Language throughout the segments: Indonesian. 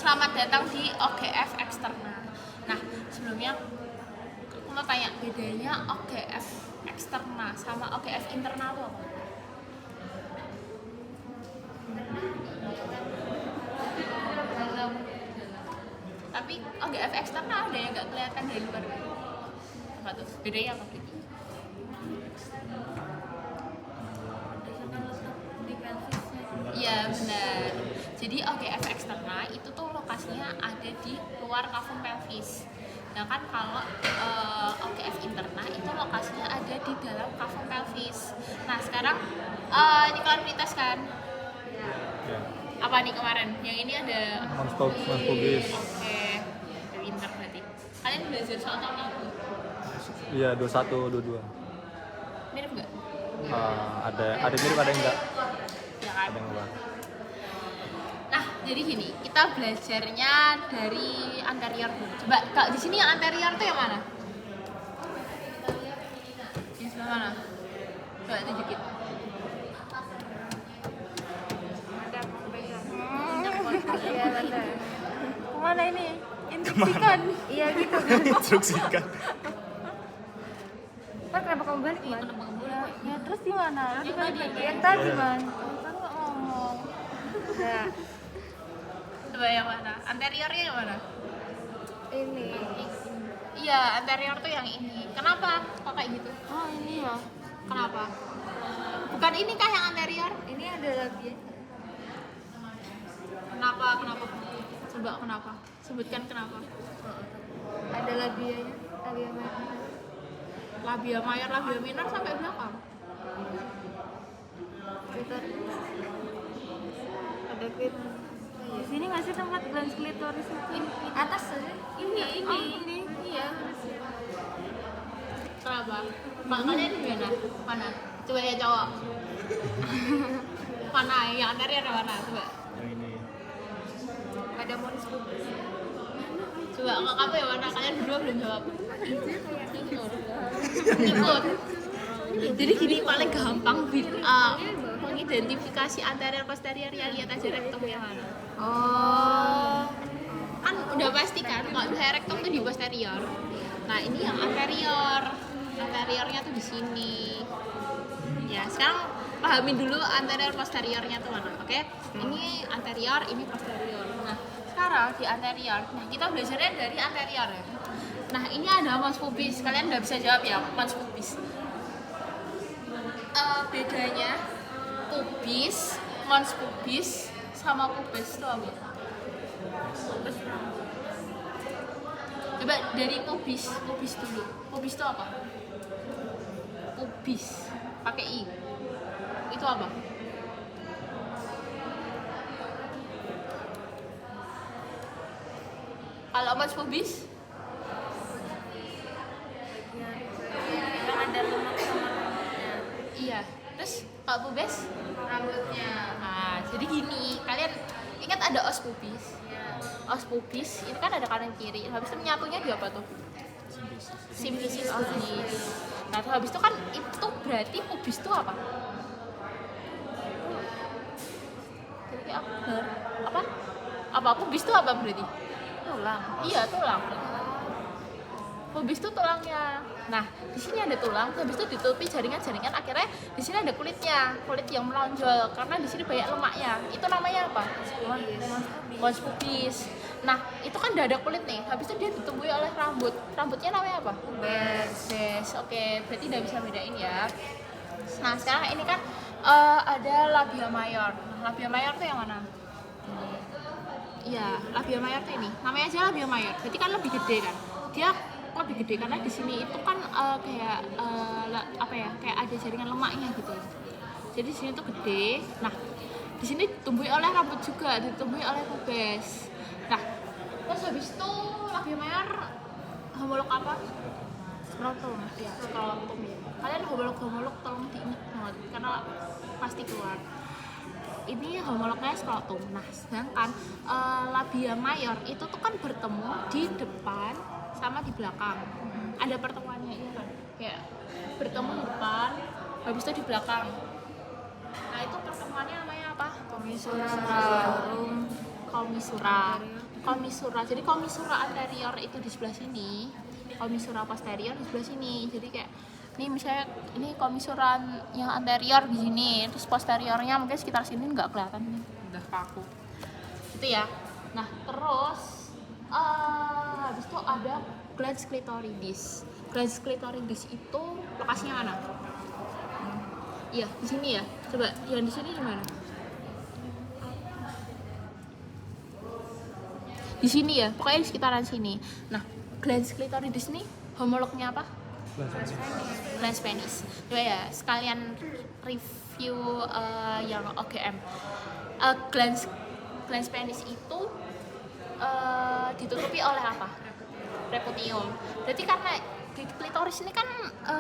Selamat datang di OGF eksterna. Nah, sebelumnya aku mau tanya bedanya OGF eksterna sama OGF internal tuh apa? Tapi OGF eksterna ada yang nggak kelihatan dari luar. Apa tuh? Bedanya apa? Iya benar. Jadi OGF eksterna itu tuh lokasinya ada di luar kafum pelvis. Nah kan kalau OGF interna itu lokasinya ada di dalam kafum pelvis. Nah sekarang ini kalian pretest kan? Ya. Apa nih kemarin? Yang ini ada Monspubis. Oke, pinter berarti. Kalian belajar soal tahun lalu? Iya, 21, 22. Mirip nggak? Ada mirip, ada yang enggak. Ya kan? Ada yang enggak. Nah, jadi gini, kita belajarnya dari anterior dulu. Coba, Kak, di sini yang anterior tuh yang mana? Yang sebelah mana? Coba tunjukin. Iya benar. Kemana ini? Instruksikan. Iya gitu. Instruksikan. Pak kenapa kamu balik Iya, man? kenapa kamu balik? Ya terus gimana? Ya, tadi. Yang tadi man. Kan nggak ngomong. Nah Coba yang mana? Anteriornya yang mana? ini. Iya, anterior tuh yang ini. Kenapa kok kayak gitu? Oh ini ya. Kenapa? Bukan ini kah yang anterior? Ini ada lagi. Kenapa? Kenapa? Coba kenapa? Sebutkan kenapa? Ada labianya. Labia mana? Labia mayor, labia minor sampai belakang. Kita ada klip. Di sini nggak sih tempat glans klitoris itu? Atas aja. Ini. Oh, ini. Iya. Kenapa? Pak kalian gimana? Mana? Coba ya cowok. Mana? Yang anterior yang mana? Coba. Yang ini. Ada monspubis. Coba kakak kamu yang mana? Kalian berdua belum jawab. Ikut. Jadi gini paling gampang mengidentifikasi anterior posterior ya lihat aja rektum yang mana. Oh. Kan udah pasti kan kalau misalnya rektum tuh di posterior. Nah ini yang anterior. Anteriornya tuh di sini. Ya sekarang pahami dulu anterior posteriornya tuh mana, oke? Ini anterior, ini posterior. Nah sekarang di anterior, nah kita belajarnya dari anterior ya. Nah ini ada mons pubis, kalian nggak bisa jawab ya mons pubis. Bedanya pubis, mons pubis sama pubis itu apa? Pubis. Coba dari pubis dulu. Pubis itu apa? Pubis pakai i. Itu apa? Kalau mons pubis? Yang ada lemak sama rambutnya. Iya. Terus kalau pubis? Rambutnya. Nah, jadi gini, kalian ingat ada os pubis? Os pubis, ini kan ada kanan kiri. Habis itu menyatunya di apa tuh? Simfisis pubis. Nah, terus habis itu kan itu berarti pubis itu apa? Jadi apa? Apa pubis itu apa berarti? Tulang. Iya, tulang. Pubis itu tulangnya. Nah, di sini ada tulang, habis itu ditutupi jaringan-jaringan, akhirnya di sini ada kulitnya, kulit yang menonjol karena di sini banyak lemaknya. Itu namanya apa? Mons pubis. Nah, itu kan udah ada kulit nih. Habis itu dia ditumbuhi oleh rambut. Rambutnya namanya apa? Pubes. Oke, berarti udah bisa bedain ya. Nah, sekarang ini kan ada labia mayor. Nah, labia mayor tuh yang mana? Iya, labia mayor tuh ini. Namanya aja labia mayor. Berarti kan lebih gede kan? Dia lebih gede karena di sini itu kan kayak apa ya? Kayak ada jaringan lemaknya gitu. Jadi di sini tuh gede. Nah, di sini ditumbuhi oleh rambut juga, ditumbuhi oleh pubes. Nah, terus habis itu labia mayor homolog apa? Skrotum. Ya, skrotum ya. Kalian homolog tolong diingat banget karena pasti keluar. Ini homolognya skrotum. Nah, sedangkan labia mayor itu tuh kan bertemu di depan sama di belakang. Ada pertemuannya ini kan. Kayak bertemu di depan, habis itu di belakang. Nah, itu pertemuannya namanya apa? Komisura. Komisura. komisura. Jadi komisura anterior itu di sebelah sini, komisura posterior di sebelah sini. Jadi kayak ini misalnya ini komisura yang anterior di sini, terus posteriornya mungkin sekitar sini nggak kelihatan nih, udah kaku. Itu ya. Nah terus habis itu ada glans clitoridis. Glans clitoridis itu lokasinya mana? Iya di sini ya. Coba yang di sini di mana? Di sini ya, pokoknya di sekitaran sini. Nah, glans clitoridis ini homolognya apa? Glans penis. Coba ya, sekalian review yang OGM. Glans penis itu ditutupi oleh apa? Preputium. Berarti karena klitoris ini kan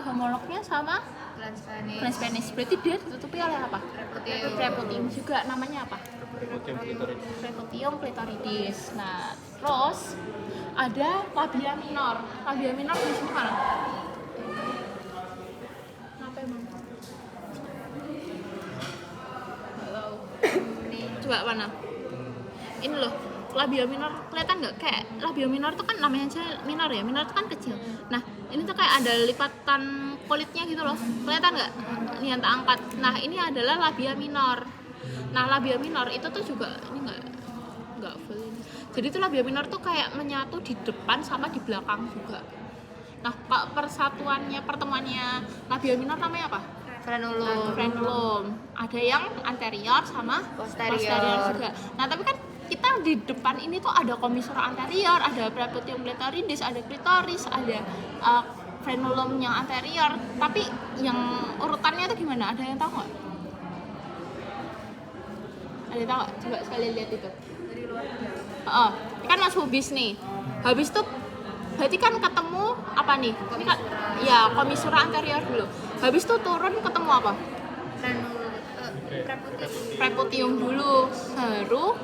homolognya sama glans penis. Berarti dia ditutupi oleh apa? Preputium juga. Namanya apa? Preputium clitoridis. Nah, terus ada labia minor. Labia minor di sini mana? Apa emang? Nggak tahu. Coba mana? Ini loh, labia minor kelihatan nggak? Kayak labia minor itu kan namanya aja minor ya. Minor itu kan kecil. Nah, ini tuh kayak ada lipatan kulitnya gitu loh. Kelihatan nggak? Ini yang tak angkat. Nah, ini adalah labia minor. Nah, labia minor itu tuh juga ini enggak full ini. Jadi itu labia minor tuh kayak menyatu di depan sama di belakang juga. Nah, pertemuannya labia minor namanya apa? Frenulum. Ada yang anterior sama posterior juga. Nah, tapi kan kita di depan ini tuh ada komisura anterior, ada preputium clitoridis, ada klitoris, ada frenulum yang anterior. Tapi yang urutannya itu gimana? Ada yang tahu nggak? Ada tahu? Coba sekali lihat itu. Ini kan mas pubis nih. Habis itu berarti kan ketemu apa nih? Ini kan ya komisura anterior dulu. Habis itu turun ketemu apa? Preputium dulu, baru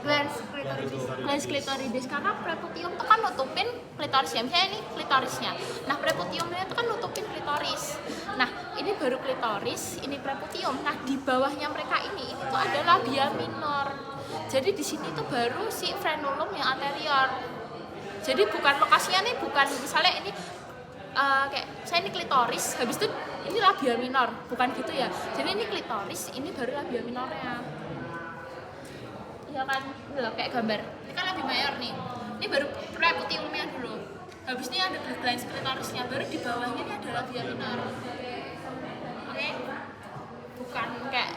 glans clitoridis. Karena preputium itu kan nutupin klitoris ya. Misalnya ini klitorisnya. Nah, preputiumnya itu kan nutupin klitoris. Nah, ini baru klitoris, ini preputium. Nah, di bawahnya mereka ini tuh ada labia minor. Jadi di sini tuh baru si frenulum yang anterior. Jadi bukan lokasinya nih, bukan misalnya ini kayak saya ini klitoris, habis itu ini labia minor, bukan gitu ya. Jadi ini klitoris, ini baru labia minornya. Ya kan, loh, kayak gambar. Ini kan labia mayor nih. Ini baru preputiumnya dulu. Habis ini ada glans klitorisnya, baru di bawahnya ini ada labia minor. Oke? Bukan kayak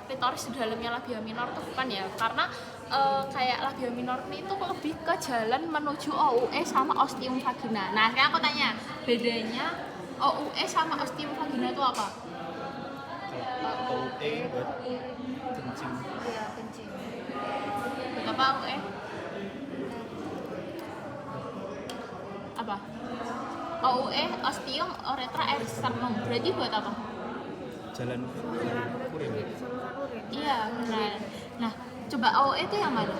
klitoris di dalamnya labia minor tuh bukan ya, karena kayak labia minor ini tuh lebih ke jalan menuju OUE sama ostium vagina. Nah, sekarang aku tanya, bedanya OUE sama ostium vagina itu apa? OUE buat kencing. Iya, kencing. Buat apa OUE? Apa? OUE, ostium uretra externum. Berarti buat apa? Jalan urin. Iya, benar. Nah, coba OUE itu yang mana?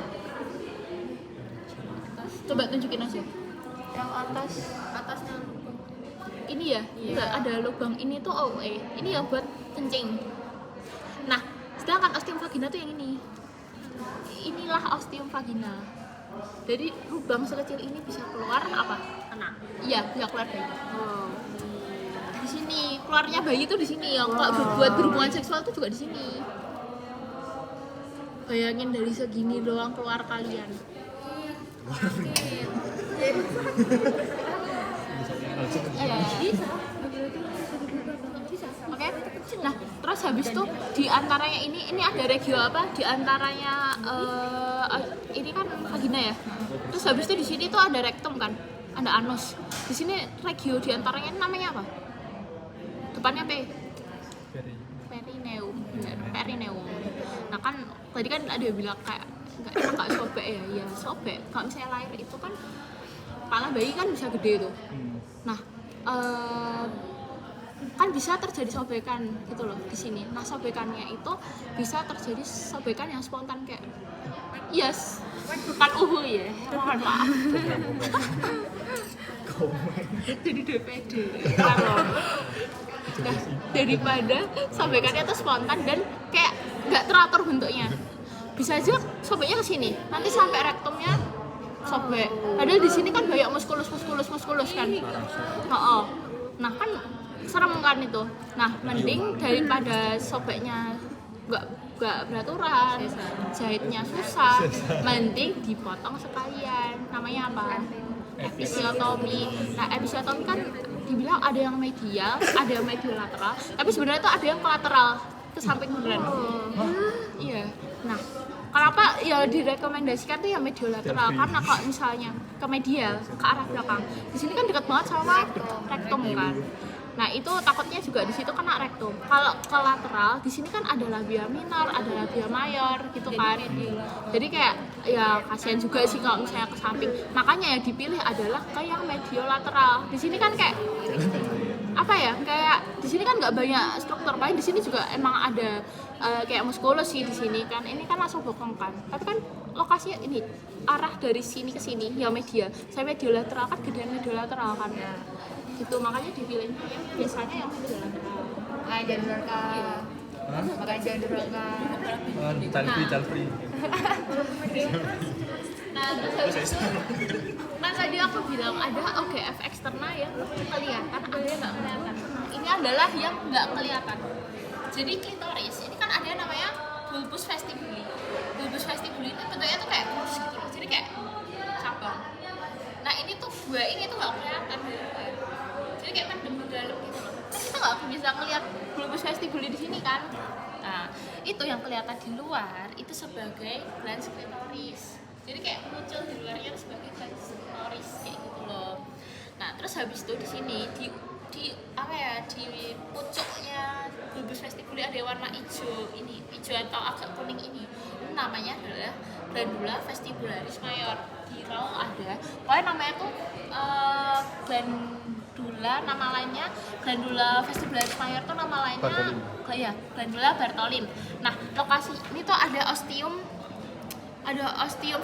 Coba tunjukin aja. Yang atasnya lubang. Ini ya? Enggak ada lubang. Ini tuh OUE. Ini ya buat kencing. Nah, sedangkan ostium vagina tuh yang ini. Inilah ostium vagina. Jadi lubang sekecil ini bisa keluar apa? Anak. Iya, bisa keluar bayi. Di sini keluarnya bayi tuh di sini ya. Kalau buat berhubungan seksual tuh juga di sini. Bayangin dari segini doang keluar kalian. Iya. Oke. Nah, terus habis itu di antaranya ini ada regio apa? Di antaranya ini kan vagina ya. Terus habis itu di sini tuh ada rektum kan? Ada anus. Di sini regio di antaranya namanya apa? Depannya P. Perineum. Perineum. Nah kan tadi kan ada bilang kayak nggak sobek ya, ya sobek. Kalau misalnya lahir itu kan kepala bayi kan bisa gede tuh. Nah kan bisa terjadi sobekan gitu loh di sini. Nah sobekannya itu bisa terjadi sobekan yang spontan kayak yes, bukan ya, mohon maaf. Jadi DPD. Nah, daripada sobekannya tuh spontan dan kayak nggak teratur bentuknya. bisa aja sobeknya ke sini, nanti sampai rektumnya sobek. Padahal di sini kan banyak muskulus kan. Oh. Nah kan serem kan itu. Nah mending daripada sobeknya nggak beraturan, jahitnya susah, mending dipotong sekalian. Namanya apa? Episiotomi. Nah episiotomi kan dibilang ada yang medial, ada yang mediolateral, tapi sebenarnya itu ada yang kolateral ke samping beneran. Iya. Nah kenapa ya direkomendasikan tuh yang mediolateral? Karena kalau misalnya ke medial, ke arah belakang, di sini kan dekat banget sama rektum kan. Nah itu takutnya juga di situ kena rektum. Kalau ke lateral, di sini kan ada labia minor, ada labia mayor gitu kan. Jadi kayak ya kasihan juga sih kalau misalnya ke samping. Makanya yang dipilih adalah ke yang mediolateral. Di sini kan kayak apa ya? Kayak di sini kan nggak banyak struktur. Paling di sini juga emang ada kayak muskulus sih di sini kan. Ini kan langsung bokong kan. Tapi kan lokasinya ini arah dari sini ke sini yang medial. Saya mediolateral kan gedean mediolateral kan. Gitu makanya dipilihnya yang biasanya yang mediolateral. Jangan durhaka. Makanya jangan durhaka. Calfree. Nah terus habis itu kan tadi aku bilang ada OGF eksternal yang kelihatan, ada yang nggak kelihatan. Ini adalah yang nggak kelihatan. Jadi klitoris ini kan ada yang namanya bulbus vestibuli. Bulbus vestibuli itu bentuknya tuh kayak kurus gitu loh. Jadi kayak cabang. Nah ini tuh dua ini tuh nggak kelihatan. Jadi kayak mendem di dalam gitu loh. Kan kita nggak bisa ngelihat bulbus vestibuli di sini kan. Nah itu yang kelihatan di luar itu sebagai glans klitoris. Jadi kayak muncul di luarnya sebagai glans klitoris kayak gitu loh. Nah terus habis itu di sini di apa ya, di pucuknya bulbus vestibuli ada warna hijau ini, hijau atau agak kuning ini namanya adalah glandula vestibularis mayor. Di raw ada, pokoknya namanya tuh glandula, nama lainnya glandula vestibularis mayor tuh nama lainnya kayak glandula Bartholin. Nah lokasi ini tuh ada ostium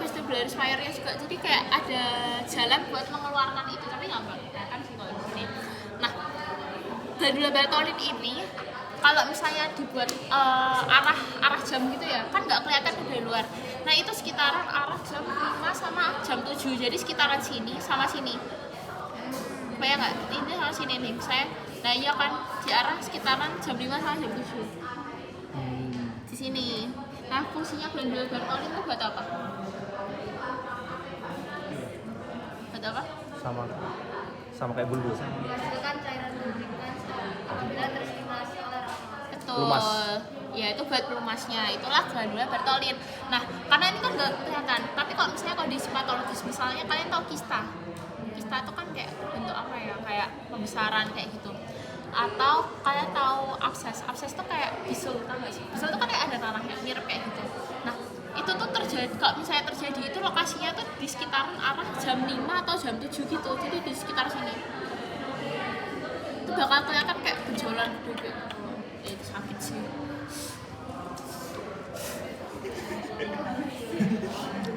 vestibularis mayornya juga, jadi kayak ada jalan buat mengeluarkan itu, tapi nggak kelihatan sih kalau di sini. Nah glandula Bartholin ini kalau misalnya dibuat arah jam gitu ya kan nggak kelihatan dari luar. Nah itu sekitaran arah jam 5 sama jam 7, jadi sekitaran sini sama sini. Kayak nggak? Ini sama sini nih saya. Nah iya kan di arah sekitaran jam 5 sama jam 7 di sini. Nah fungsinya glandula Bartholin itu buat apa? Buat apa? Sama kayak bulbus. Menghasilkan cairan lubrikan apabila terstimulasi oleh rongga. Betul. Pelumas. Ya itu buat pelumasnya. Itulah glandula Bartholin. Nah karena ini kan nggak kelihatan. Tapi kalau misalnya kondisi patologis, misalnya kalian tahu kista. Kista itu kan kayak bentuk apa ya? Kayak pembesaran kayak gitu. Atau kalian tahu abses. Abses itu kayak bisul, tau nggak sih? Bisul itu kan kayak ada tanahnya, mirip kayak gitu. Nah itu tuh terjadi, kalau misalnya terjadi itu lokasinya tuh di sekitaran arah jam 5 atau jam 7 gitu. Jadi di sekitar sini. Itu bakal kelihatan kayak benjolan gitu. Itu sakit sih.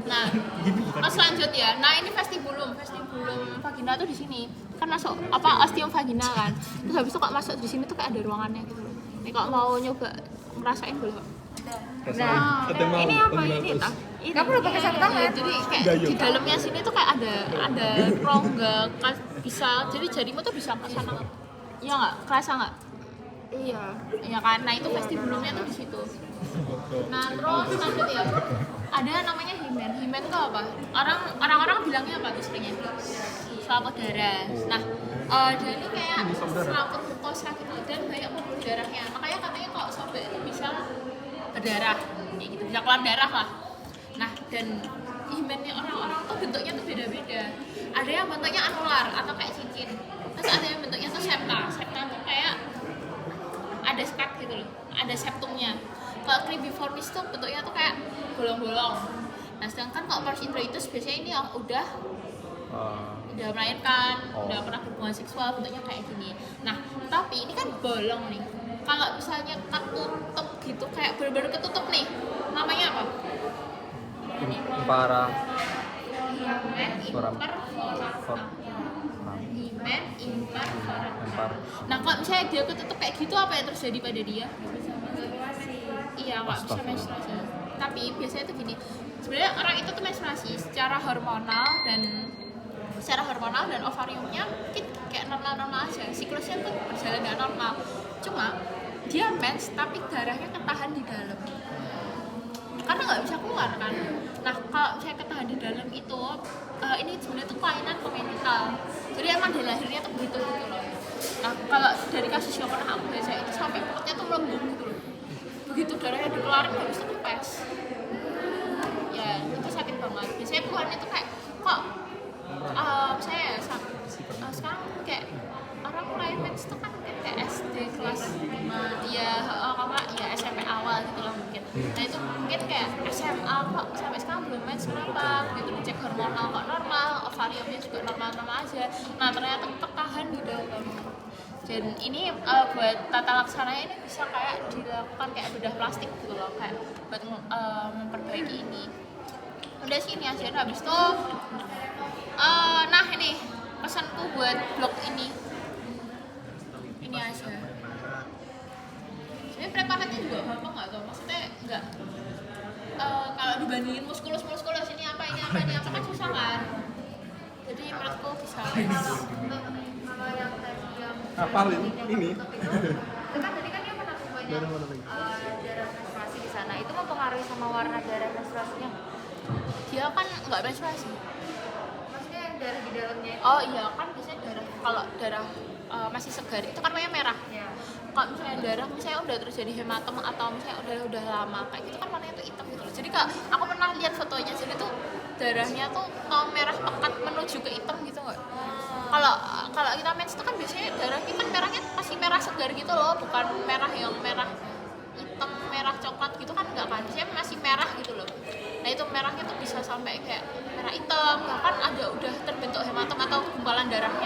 Nah, terus lanjut ya. Nah, ini vestibulum vagina tuh di sini. Kan masuk apa ostium vagina kan. Terus habis itu kok masuk di sini tuh kayak ada ruangannya gitu. Nih kalau mau nyoba ngerasain boleh kok. Nah, Ini apa ini tah? nggak perlu pakai sarung tangan. Jadi kayak di dalamnya sini tuh kayak ada rongga kan bisa. Jadi jarimu tuh bisa ke sana. Iya nggak? Kerasa nggak? Iya. Iya kan? Nah itu vestibulumnya tuh di situ. Nah terus lanjut ya. Ada namanya himen. Himen tuh apa? Orang-orang bilangnya apa tuh seringnya? Selaput darah. Nah dia ini kayak selaput mukosa gitu dan banyak pembuluh darahnya. Makanya katanya kalau sobek itu bisa berdarah, kayak gitu, bisa keluar darah lah. Nah dan himennya orang-orang tuh bentuknya tuh beda-beda. Ada yang bentuknya anular atau kayak cincin. Terus ada yang bentuknya tuh septa. Septa tuh kayak ada skat gitu loh, ada septumnya. Kalau cribriformis tuh bentuknya tuh kayak bolong-bolong. Nah sedangkan kalau pars introitus biasanya ini yang udah melahirkan, udah pernah berhubungan seksual, bentuknya kayak gini. Nah tapi ini kan bolong nih. Kalau misalnya ketutup gitu, kayak bener-bener ketutup nih, namanya apa? Para Himen imperforamen. Himen imperforamen. Nah kalau misalnya dia ketutup kayak gitu, apa yang terjadi pada dia? iya nggak bisa menstruasi. Tapi biasanya tuh gini, sebenarnya orang itu tuh menstruasi secara hormonal dan ovariumnya mungkin kayak normal-normal aja, siklusnya tuh berjalan nggak normal, cuma dia mens tapi darahnya ketahan di dalam karena nggak bisa keluar kan. Nah kalau misalnya ketahan di dalam itu ini sebenarnya tuh kelainan kongenital, jadi emang dari lahirnya tuh begitu gitu loh. Nah kalau dari kasus yang pernah aku baca itu sampai perutnya tuh melembung gitu loh, begitu darahnya dikeluarin habis itu kempes ya, itu sakit banget. Biasanya keluhan itu kayak kok saya sekarang kayak orang mulai mens itu kan kayak SD kelas 5 ya, kalau nggak ya SMP awal gitu lah mungkin. Nah itu mungkin kayak SMA kok sampai sekarang belum mens, kenapa gitu, dicek hormonal kok normal, ovariumnya juga normal-normal aja. Nah ternyata tertahan di dalam. Dan ini buat tata laksananya ini bisa kayak dilakukan kayak bedah plastik gitu loh, kayak buat memperbaiki ini. Udah sih ini aja, habis itu nah ini pesanku buat blog ini aja. Sebenarnya preparatnya juga gampang nggak tuh, maksudnya nggak kalau dibandingin muskulus ini apa kan susah kan. Jadi menurutku bisa. Kalau yang tes yang Apal ini. itu kan tadi kan dia pernah banyak darah menstruasi di sana, itu mempengaruhi sama warna darah menstruasinya. Dia kan nggak menstruasi. Maksudnya yang darah di dalamnya itu? Oh iya kan biasanya kalau darah masih segar itu kan warnanya merah. Ya. Kalau misalnya darah misalnya udah terjadi hematom atau misalnya udah lama kayak gitu kan warnanya tuh hitam gitu loh. Jadi kak aku pernah lihat fotonya, jadi tuh darahnya tuh merah pekat menuju ke hitam gitu nggak? Kalau kita mens itu kan biasanya darahnya kan merahnya masih merah segar gitu loh, bukan merah yang merah hitam, merah coklat gitu kan enggak kan, biasanya masih merah gitu loh. Nah itu merahnya tuh bisa sampai kayak merah hitam, bahkan ada udah terbentuk hematom atau gumpalan darahnya